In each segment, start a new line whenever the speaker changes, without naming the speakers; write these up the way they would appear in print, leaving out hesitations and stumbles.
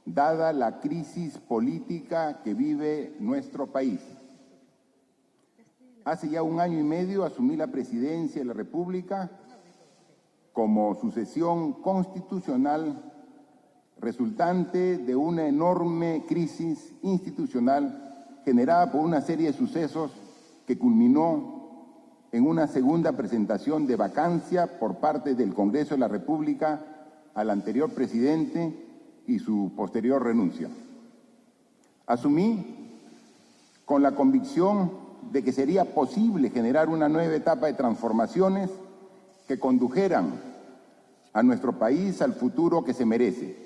dada la crisis política que vive nuestro país. Hace ya 1 año y medio asumí la presidencia de la República como sucesión constitucional resultante de una enorme crisis institucional generada por una serie de sucesos que culminó en una segunda presentación de vacancia por parte del Congreso de la República al anterior presidente y su posterior renuncia. Asumí con la convicción de que sería posible generar una nueva etapa de transformaciones que condujeran a nuestro país al futuro que se merece.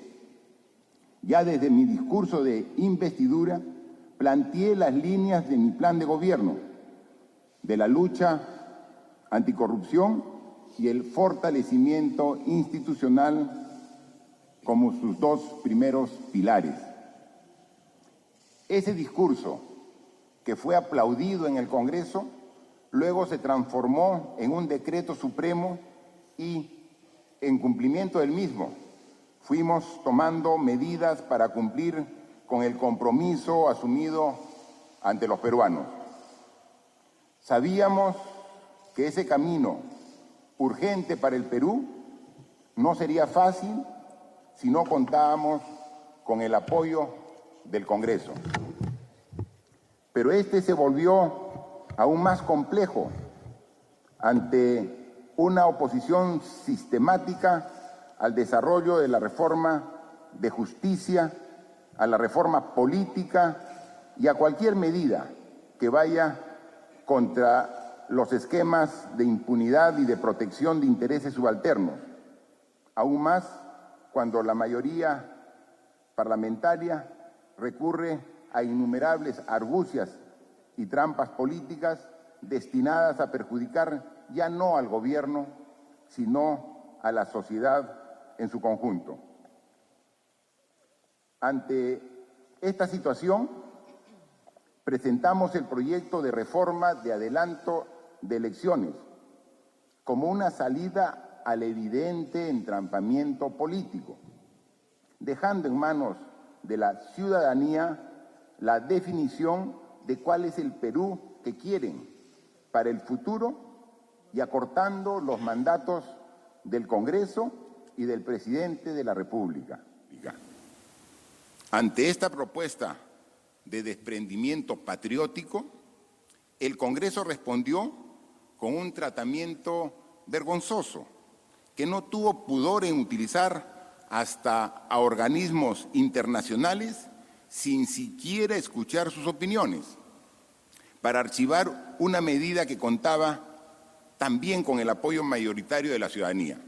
Ya desde mi discurso de investidura planteé las líneas de mi plan de gobierno, de la lucha anticorrupción y el fortalecimiento institucional como sus 2 primeros pilares. Ese discurso, que fue aplaudido en el Congreso, luego se transformó en un decreto supremo y, en cumplimiento del mismo, fuimos tomando medidas para cumplir con el compromiso asumido ante los peruanos. Sabíamos que ese camino urgente para el Perú no sería fácil si no contábamos con el apoyo del Congreso. Pero este se volvió aún más complejo ante una oposición sistemática al desarrollo de la reforma de justicia, a la reforma política y a cualquier medida que vaya contra los esquemas de impunidad y de protección de intereses subalternos, aún más cuando la mayoría parlamentaria recurre a innumerables argucias y trampas políticas destinadas a perjudicar ya no al gobierno, sino a la sociedad en su conjunto. Ante esta situación, presentamos el proyecto de reforma de adelanto de elecciones como una salida al evidente entrampamiento político, dejando en manos de la ciudadanía la definición de cuál es el Perú que quieren para el futuro y acortando los mandatos del Congreso y del presidente de la República. Ante esta propuesta de desprendimiento patriótico, el Congreso respondió con un tratamiento vergonzoso, que no tuvo pudor en utilizar hasta a organismos internacionales sin siquiera escuchar sus opiniones, para archivar una medida que contaba también con el apoyo mayoritario de la ciudadanía.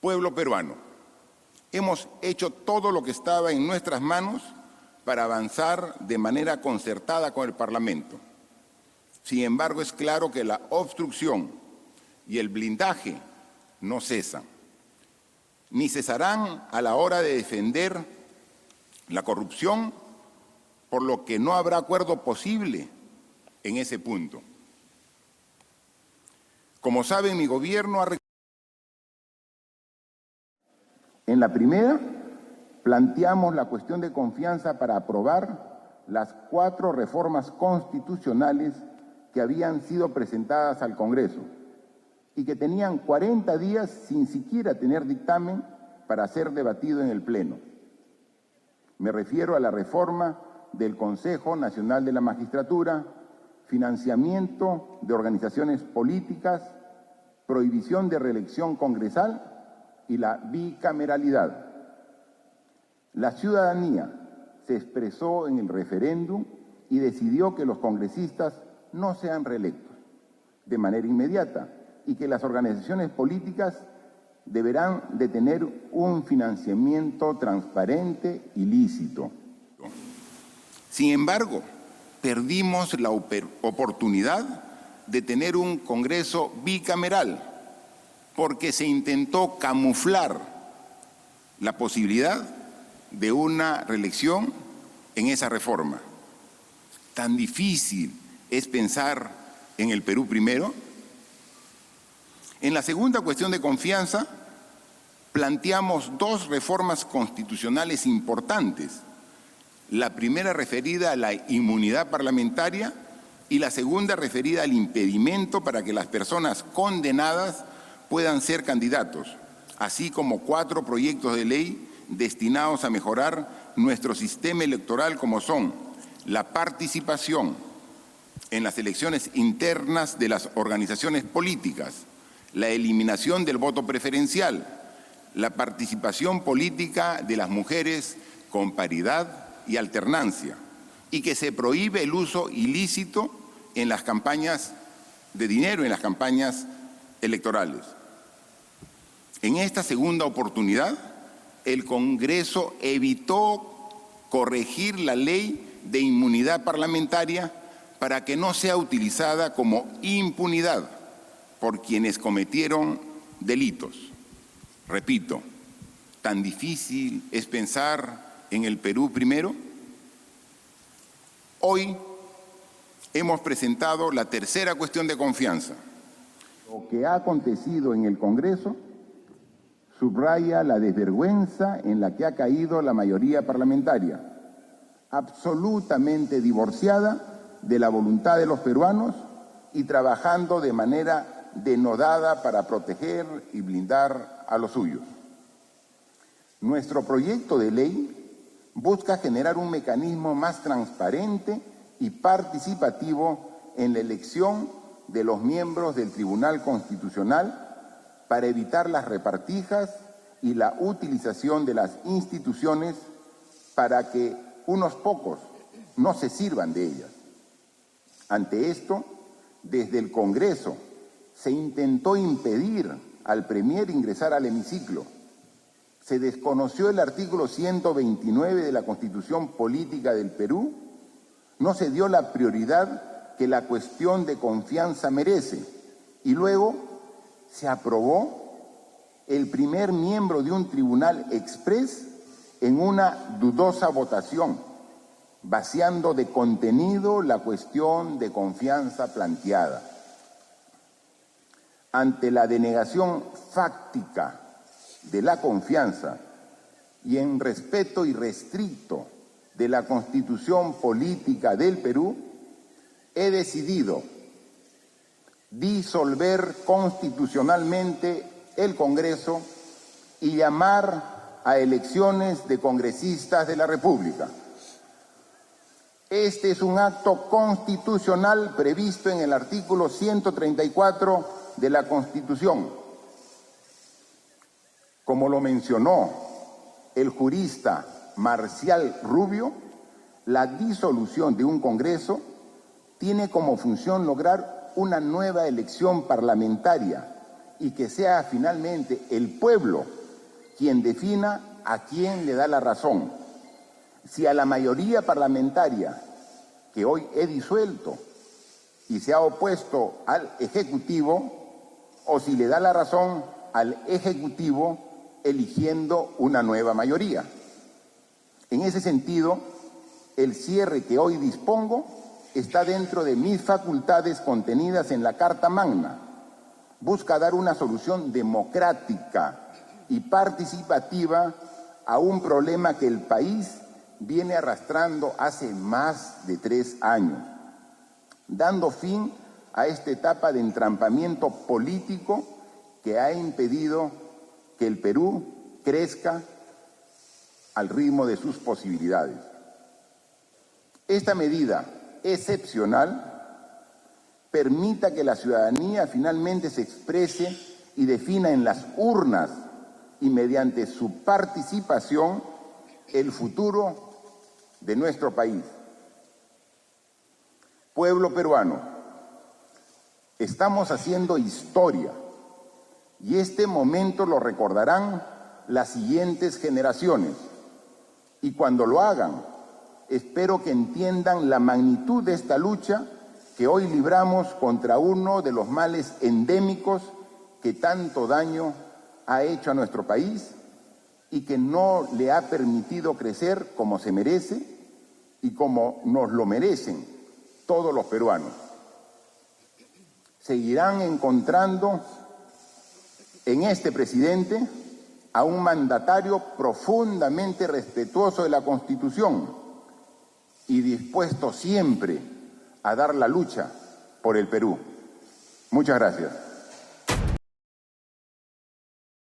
Pueblo peruano, hemos hecho todo lo que estaba en nuestras manos para avanzar de manera concertada con el Parlamento. Sin embargo, es claro que la obstrucción y el blindaje no cesan, ni cesarán a la hora de defender la corrupción, por lo que no habrá acuerdo posible en ese punto. Como saben, mi gobierno ha... En la primera, planteamos la cuestión de confianza para aprobar las 4 reformas constitucionales que habían sido presentadas al Congreso y que tenían 40 días sin siquiera tener dictamen para ser debatido en el Pleno. Me refiero a la reforma del Consejo Nacional de la Magistratura, financiamiento de organizaciones políticas, prohibición de reelección congresal y la bicameralidad. La ciudadanía se expresó en el referéndum y decidió que los congresistas no sean reelectos de manera inmediata y que las organizaciones políticas deberán de tener un financiamiento transparente y lícito. Sin embargo, perdimos la oportunidad de tener un Congreso bicameral porque se intentó camuflar la posibilidad de una reelección en esa reforma. Tan difícil es pensar en el Perú primero. En la segunda cuestión de confianza, planteamos dos reformas constitucionales importantes. La primera referida a la inmunidad parlamentaria y la segunda referida al impedimento para que las personas condenadas puedan ser candidatos, así como 4 proyectos de ley destinados a mejorar nuestro sistema electoral, como son la participación en las elecciones internas de las organizaciones políticas, la eliminación del voto preferencial, la participación política de las mujeres con paridad y alternancia, y que se prohíbe el uso ilícito en las campañas de dinero, en las campañas electorales. En esta segunda oportunidad, el Congreso evitó corregir la ley de inmunidad parlamentaria para que no sea utilizada como impunidad por quienes cometieron delitos. Repito, ¿tan difícil es pensar en el Perú primero? Hoy hemos presentado la tercera cuestión de confianza. Lo que ha acontecido en el Congreso subraya la desvergüenza en la que ha caído la mayoría parlamentaria, absolutamente divorciada de la voluntad de los peruanos y trabajando de manera denodada para proteger y blindar a los suyos. Nuestro proyecto de ley busca generar un mecanismo más transparente y participativo en la elección de los miembros del Tribunal Constitucional para evitar las repartijas y la utilización de las instituciones para que unos pocos no se sirvan de ellas. Ante esto, desde el Congreso se intentó impedir al Premier ingresar al hemiciclo. Se desconoció el artículo 129 de la Constitución Política del Perú, no se dio la prioridad que la cuestión de confianza merece y luego se aprobó el primer miembro de un tribunal exprés en una dudosa votación, vaciando de contenido la cuestión de confianza planteada. Ante la denegación fáctica de la confianza y en respeto irrestricto de la Constitución Política del Perú, he decidido disolver constitucionalmente el Congreso y llamar a elecciones de congresistas de la República. Este es un acto constitucional previsto en el artículo 134 de la Constitución. Como lo mencionó el jurista Marcial Rubio, la disolución de un Congreso tiene como función lograr una nueva elección parlamentaria y que sea finalmente el pueblo quien defina a quién le da la razón. Si a la mayoría parlamentaria que hoy he disuelto y se ha opuesto al Ejecutivo, o si le da la razón al Ejecutivo eligiendo una nueva mayoría. En ese sentido, el cierre que hoy dispongo está dentro de mis facultades contenidas en la Carta Magna. Busca dar una solución democrática y participativa a un problema que el país viene arrastrando hace más de 3 años, dando fin a esta etapa de entrampamiento político que ha impedido que el Perú crezca al ritmo de sus posibilidades. Esta medida excepcional permita que la ciudadanía finalmente se exprese y defina en las urnas y mediante su participación el futuro de nuestro país. Pueblo peruano, estamos haciendo historia y este momento lo recordarán las siguientes generaciones. Y cuando lo hagan, espero que entiendan la magnitud de esta lucha que hoy libramos contra uno de los males endémicos que tanto daño ha hecho a nuestro país y que no le ha permitido crecer como se merece y como nos lo merecen todos los peruanos. Seguirán encontrando en este presidente a un mandatario profundamente respetuoso de la Constitución y dispuesto siempre a dar la lucha por el Perú. Muchas gracias.